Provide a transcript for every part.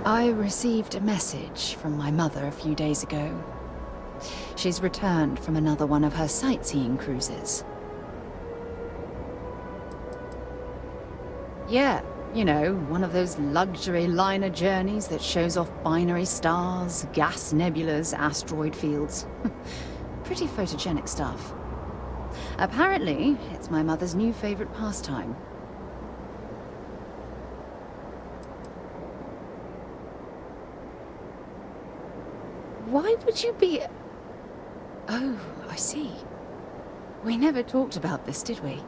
I received a message from my mother a few days ago. She's returned from another one of her sightseeing cruises. Yeah, you know, one of those luxury liner journeys that shows off binary stars, gas nebulas, asteroid fields. Pretty photogenic stuff. Apparently, it's my mother's new favorite pastime. Why would you be... Oh, I see. We never talked about this, did we?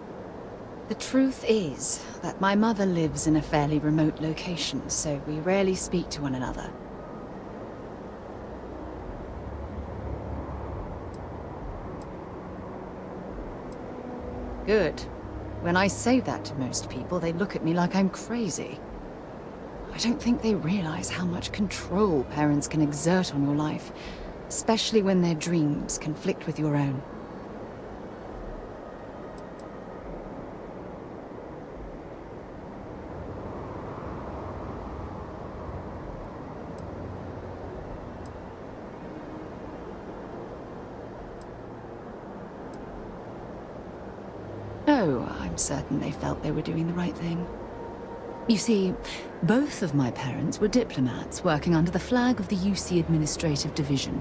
The truth is that my mother lives in a fairly remote location, so we rarely speak to one another. Good. When I say that to most people, they look at me like I'm crazy. I don't think they realize how much control parents can exert on your life, especially when their dreams conflict with your own. Oh, I'm certain they felt they were doing the right thing. You see, both of my parents were diplomats working under the flag of the UC Administrative Division.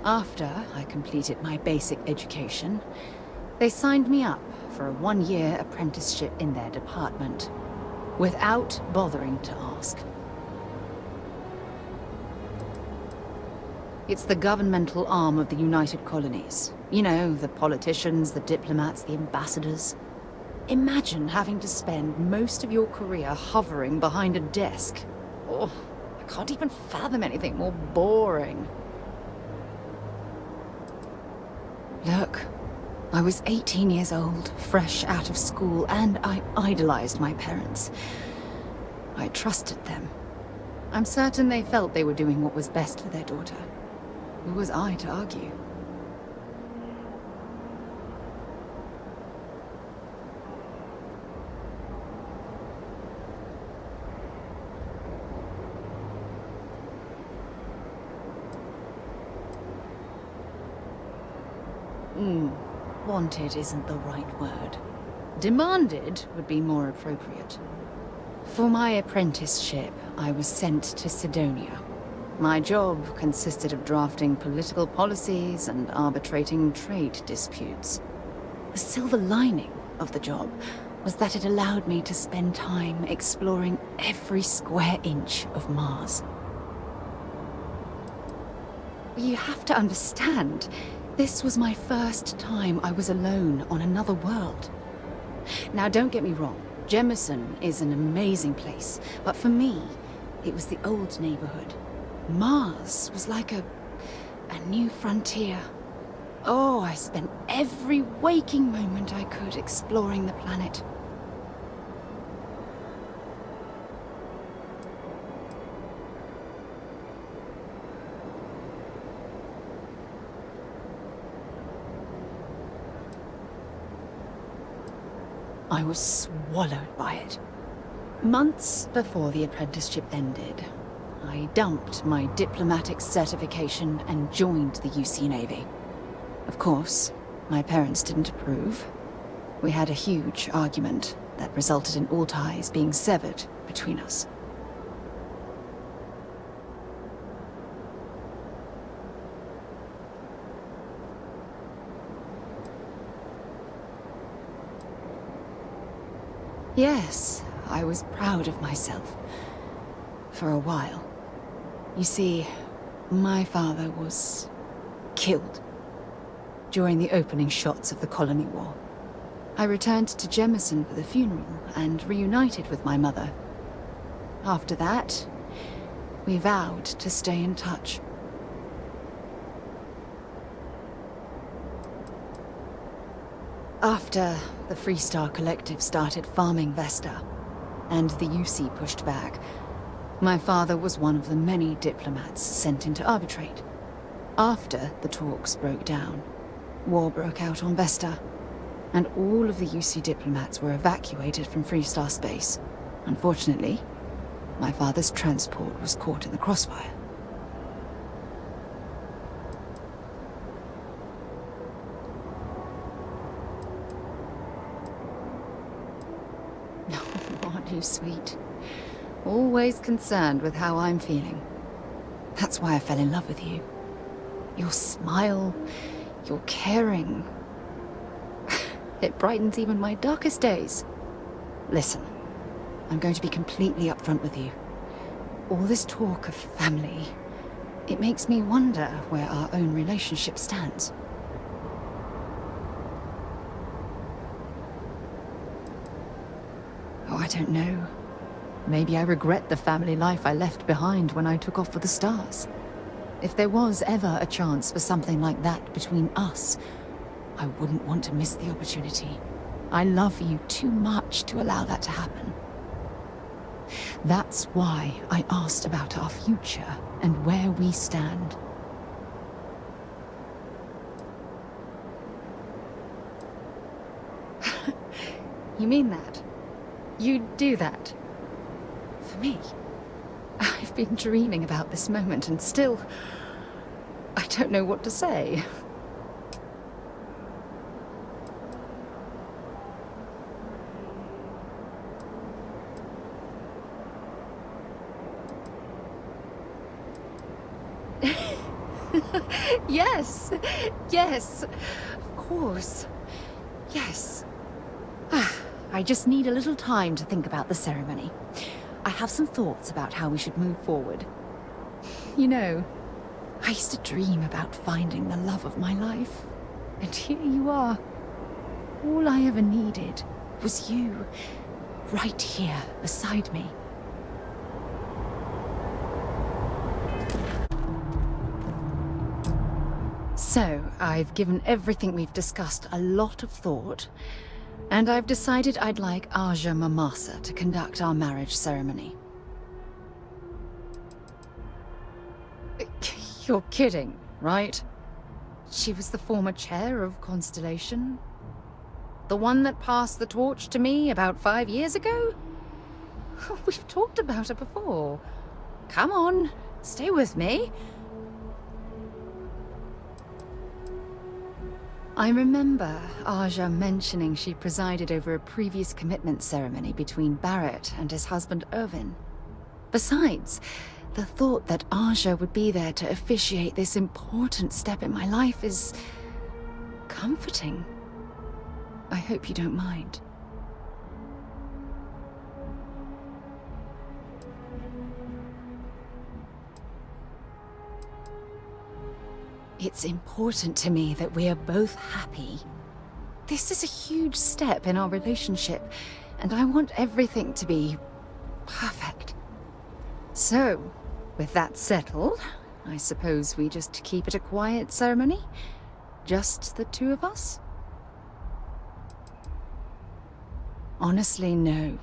After I completed my basic education, they signed me up for a one-year apprenticeship in their department, without bothering to ask. It's the governmental arm of the United Colonies. You know, the politicians, the diplomats, the ambassadors. Imagine having to spend most of your career hovering behind a desk. Oh, I can't even fathom anything more boring. Look, I was 18 years old, fresh out of school, and I idolized my parents. I trusted them. I'm certain they felt they were doing what was best for their daughter. Who was I to argue? Wanted isn't the right word. Demanded would be more appropriate. For my apprenticeship, I was sent to Sidonia. My job consisted of drafting political policies and arbitrating trade disputes. The silver lining of the job was that it allowed me to spend time exploring every square inch of Mars. You have to understand, this was my first time I was alone on another world. Now, don't get me wrong, Jemison is an amazing place, but for me, it was the old neighborhood. Mars was like a new frontier. Oh, I spent every waking moment I could exploring the planet. I was swallowed by it. Months before the apprenticeship ended, I dumped my diplomatic certification and joined the UC Navy. Of course, my parents didn't approve. We had a huge argument that resulted in all ties being severed between us. Yes, I was proud of myself. For a while. You see, my father was killed during the opening shots of the Colony War. I returned to Jemison for the funeral and reunited with my mother. After that, we vowed to stay in touch. After the Freestar Collective started farming Vesta, and the UC pushed back, my father was one of the many diplomats sent in to arbitrate. After the talks broke down, war broke out on Vesta, and all of the UC diplomats were evacuated from Freestar space. Unfortunately, My father's transport was caught in the crossfire. Oh, aren't you sweet? Always concerned with how I'm feeling. That's why I fell in love with you. Your smile, your caring. It brightens even my darkest days. Listen, I'm going to be completely upfront with you. All this talk of family, it makes me wonder where our own relationship stands. Oh, I don't know. Maybe I regret the family life I left behind when I took off for the stars. If there was ever a chance for something like that between us, I wouldn't want to miss the opportunity. I love you too much to allow that to happen. That's why I asked about our future and where we stand. You mean that? You'd do that? For me? I've been dreaming about this moment and still... I don't know what to say. Yes, yes, of course, yes. I just need a little time to think about the ceremony. I have some thoughts about how we should move forward. You know, I used to dream about finding the love of my life. And here you are. All I ever needed was you, right here beside me. So, I've given everything we've discussed a lot of thought, and I've decided I'd like Aja Mamasa to conduct our marriage ceremony. You're kidding, right? She was the former chair of Constellation? The one that passed the torch to me about 5 years ago? We've talked about her before. Come on, stay with me. I remember Aja mentioning she presided over a previous commitment ceremony between Barrett and his husband Irvin. Besides, the thought that Aja would be there to officiate this important step in my life is... comforting. I hope you don't mind. It's important to me that we are both happy. This is a huge step in our relationship, and I want everything to be perfect. So, with that settled, I suppose we just keep it a quiet ceremony? Just the two of us? Honestly, no.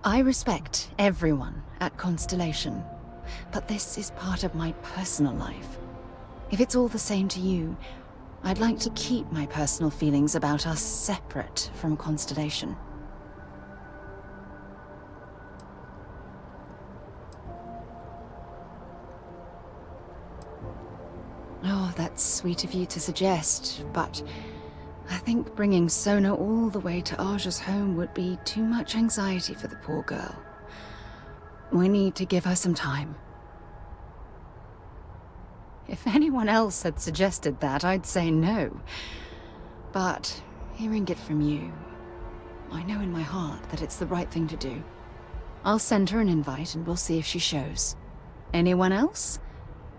I respect everyone at Constellation, but this is part of my personal life. If it's all the same to you, I'd like to keep my personal feelings about us separate from Constellation. Oh, that's sweet of you to suggest, but I think bringing Sona all the way to Aja's home would be too much anxiety for the poor girl. We need to give her some time. If anyone else had suggested that, I'd say no. But hearing it from you, I know in my heart that it's the right thing to do. I'll send her an invite and we'll see if she shows. Anyone else?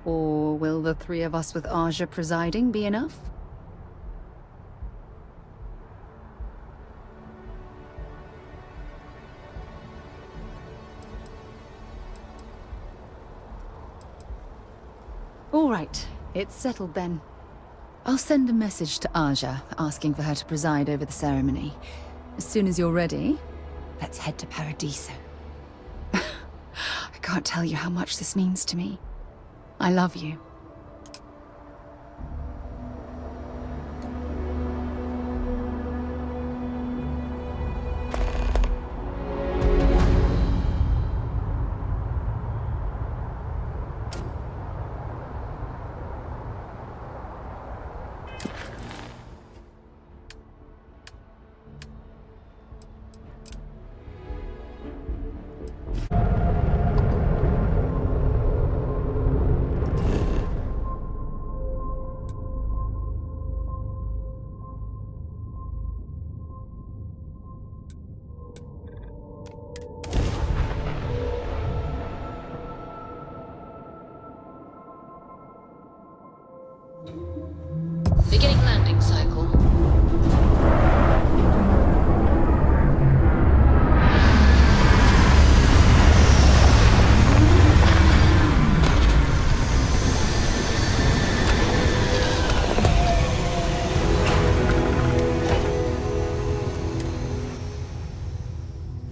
Or will the three of us with Aja presiding be enough? All right, it's settled then. I'll send a message to Aja, asking for her to preside over the ceremony. As soon as you're ready, let's head to Paradiso. I can't tell you how much this means to me. I love you.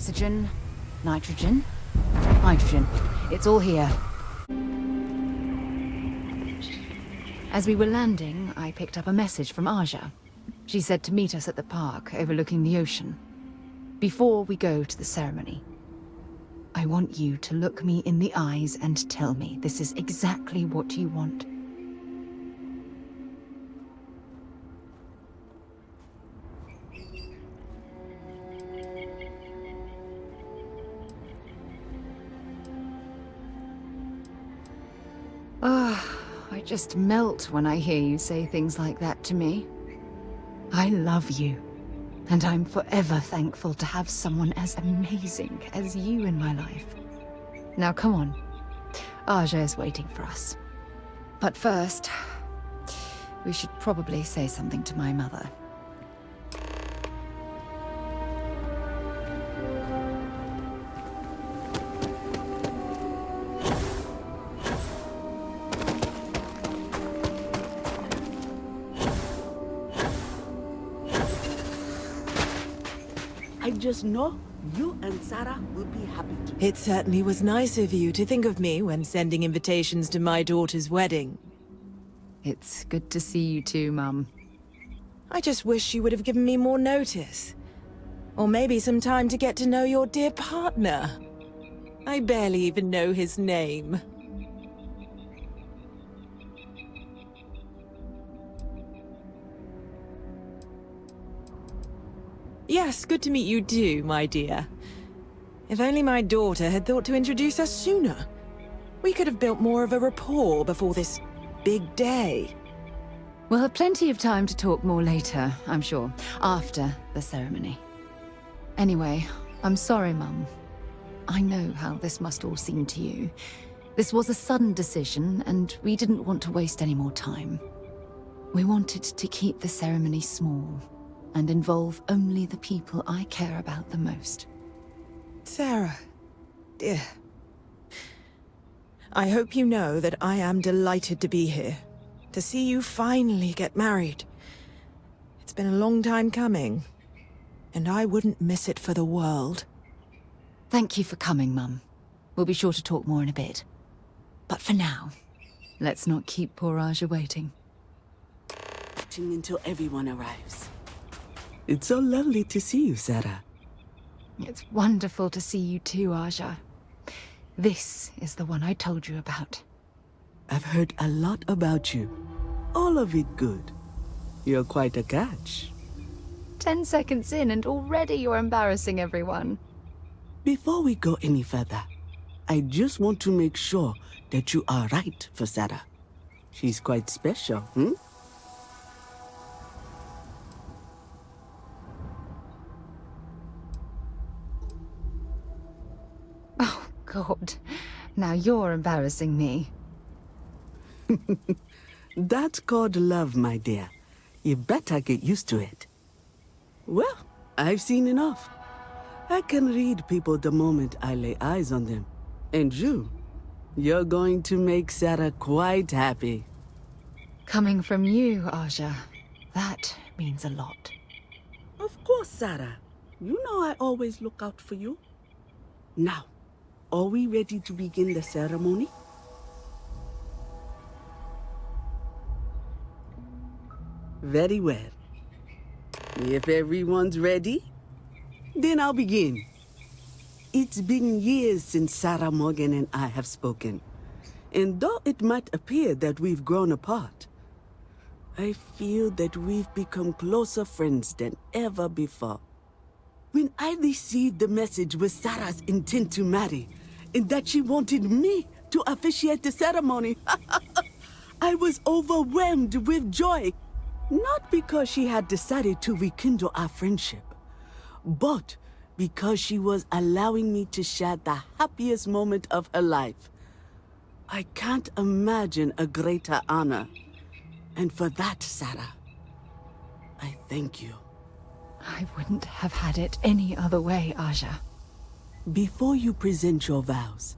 Oxygen, nitrogen, hydrogen. It's all here. As we were landing, I picked up a message from Aja. She said to meet us at the park overlooking the ocean. Before we go to the ceremony, I want you to look me in the eyes and tell me this is exactly what you want. I just melt when I hear you say things like that to me. I love you, and I'm forever thankful to have someone as amazing as you in my life. Now come on, Aja is waiting for us. But first, we should probably say something to my mother. I just know you and Sarah will be happy to. It certainly was nice of you to think of me when sending invitations to my daughter's wedding. It's good to see you too, Mum. I just wish you would have given me more notice. Or maybe some time to get to know your dear partner. I barely even know his name. Yes, good to meet you too, my dear. If only my daughter had thought to introduce us sooner. We could have built more of a rapport before this big day. We'll have plenty of time to talk more later, I'm sure, after the ceremony. Anyway, I'm sorry, Mum. I know how this must all seem to you. This was a sudden decision, and we didn't want to waste any more time. We wanted to keep the ceremony small and involve only the people I care about the most. Sarah, dear. I hope you know that I am delighted to be here, to see you finally get married. It's been a long time coming, and I wouldn't miss it for the world. Thank you for coming, Mum. We'll be sure to talk more in a bit. But for now, let's not keep poor Aja waiting. Until everyone arrives. It's so lovely to see you, Sarah. It's wonderful to see you too, Aja. This is the one I told you about. I've heard a lot about you. All of it good. You're quite a catch. 10 seconds in and already you're embarrassing everyone. Before we go any further, I just want to make sure that you are right for Sarah. She's quite special, hmm? Oh, God. Now you're embarrassing me. That's called love, my dear. You better get used to it. Well, I've seen enough. I can read people the moment I lay eyes on them. And you're going to make Sarah quite happy. Coming from you, Aja, that means a lot. Of course, Sarah. You know I always look out for you. Now, are we ready to begin the ceremony? Very well. If everyone's ready, then I'll begin. It's been years since Sarah Morgan and I have spoken. And though it might appear that we've grown apart, I feel that we've become closer friends than ever before. When I received the message with Sarah's intent to marry, and that she wanted me to officiate the ceremony, I was overwhelmed with joy. Not because she had decided to rekindle our friendship, but because she was allowing me to share the happiest moment of her life. I can't imagine a greater honor. And for that, Sarah, I thank you. I wouldn't have had it any other way, Aja. Before you present your vows,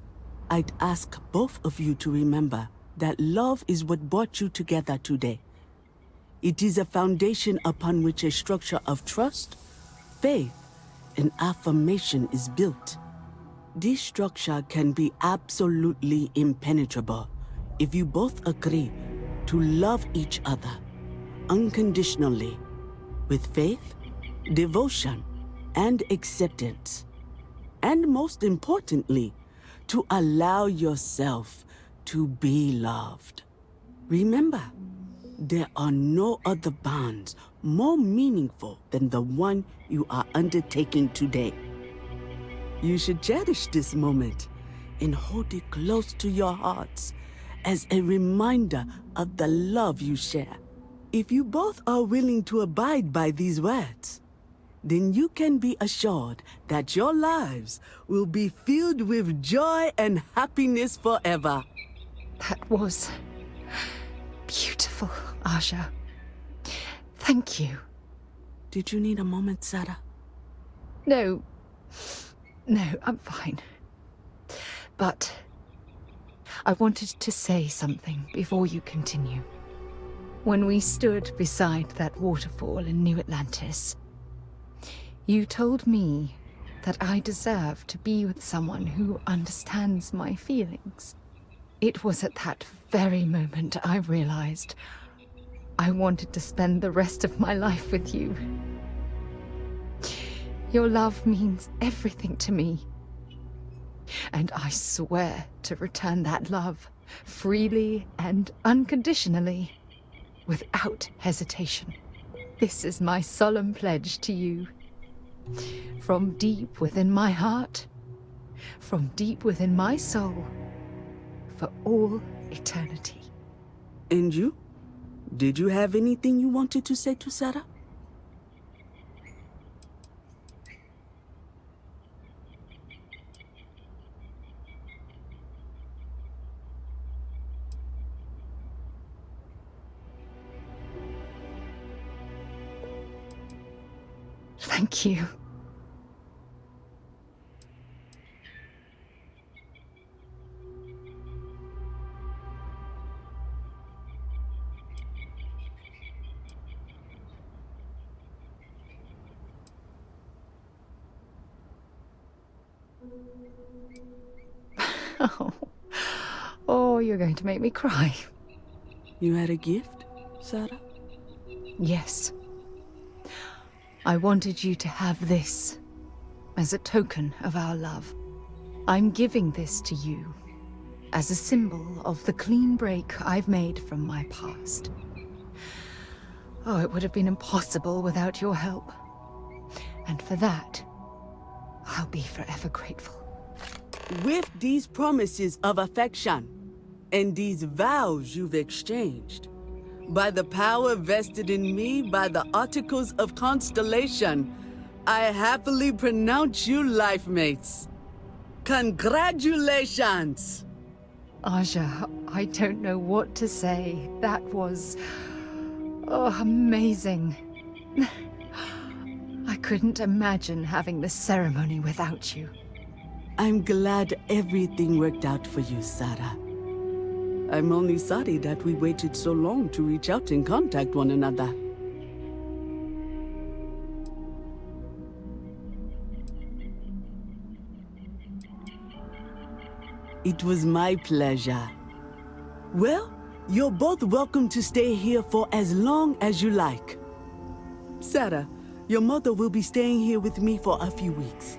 I'd ask both of you to remember that love is what brought you together today. It is a foundation upon which a structure of trust, faith, an affirmation is built. This structure can be absolutely impenetrable if you both agree to love each other unconditionally, with faith, devotion, and acceptance. And most importantly, to allow yourself to be loved. Remember, there are no other bonds more meaningful than the one you are undertaking today. You should cherish this moment and hold it close to your hearts as a reminder of the love you share. If you both are willing to abide by these words, then you can be assured that your lives will be filled with joy and happiness forever. That was beautiful, Aja. Thank you. Did you need a moment, Sarah? No, I'm fine. But I wanted to say something before you continue. When we stood beside that waterfall in New Atlantis, you told me that I deserve to be with someone who understands my feelings. It was at that very moment I realized I wanted to spend the rest of my life with you. Your love means everything to me. And I swear to return that love freely and unconditionally, without hesitation. This is my solemn pledge to you. From deep within my heart, from deep within my soul, for all eternity. And you? Did you have anything you wanted to say to Sarah? Thank you. Oh, you're going to make me cry. You had a gift, Sarah? Yes. I wanted you to have this as a token of our love. I'm giving this to you as a symbol of the clean break I've made from my past. Oh, it would have been impossible without your help. And for that, I'll be forever grateful. With these promises of affection and these vows you've exchanged, by the power vested in me by the Articles of Constellation, I happily pronounce you life mates. Congratulations! Aja, I don't know what to say. That was... oh, amazing. I couldn't imagine having the ceremony without you. I'm glad everything worked out for you, Sarah. I'm only sorry that we waited so long to reach out and contact one another. It was my pleasure. Well, you're both welcome to stay here for as long as you like. Sarah, your mother will be staying here with me for a few weeks.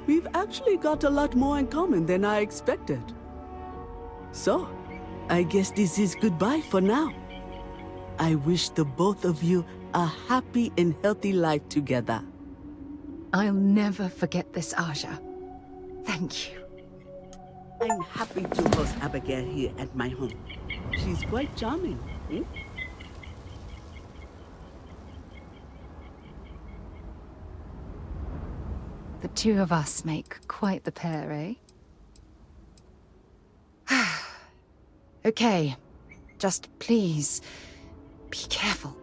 We've actually got a lot more in common than I expected. So, I guess this is goodbye for now. I wish the both of you a happy and healthy life together. I'll never forget this, Aja. Thank you. I'm happy to host Abigail here at my home. She's quite charming. The two of us make quite the pair, eh? Okay, just please, be careful.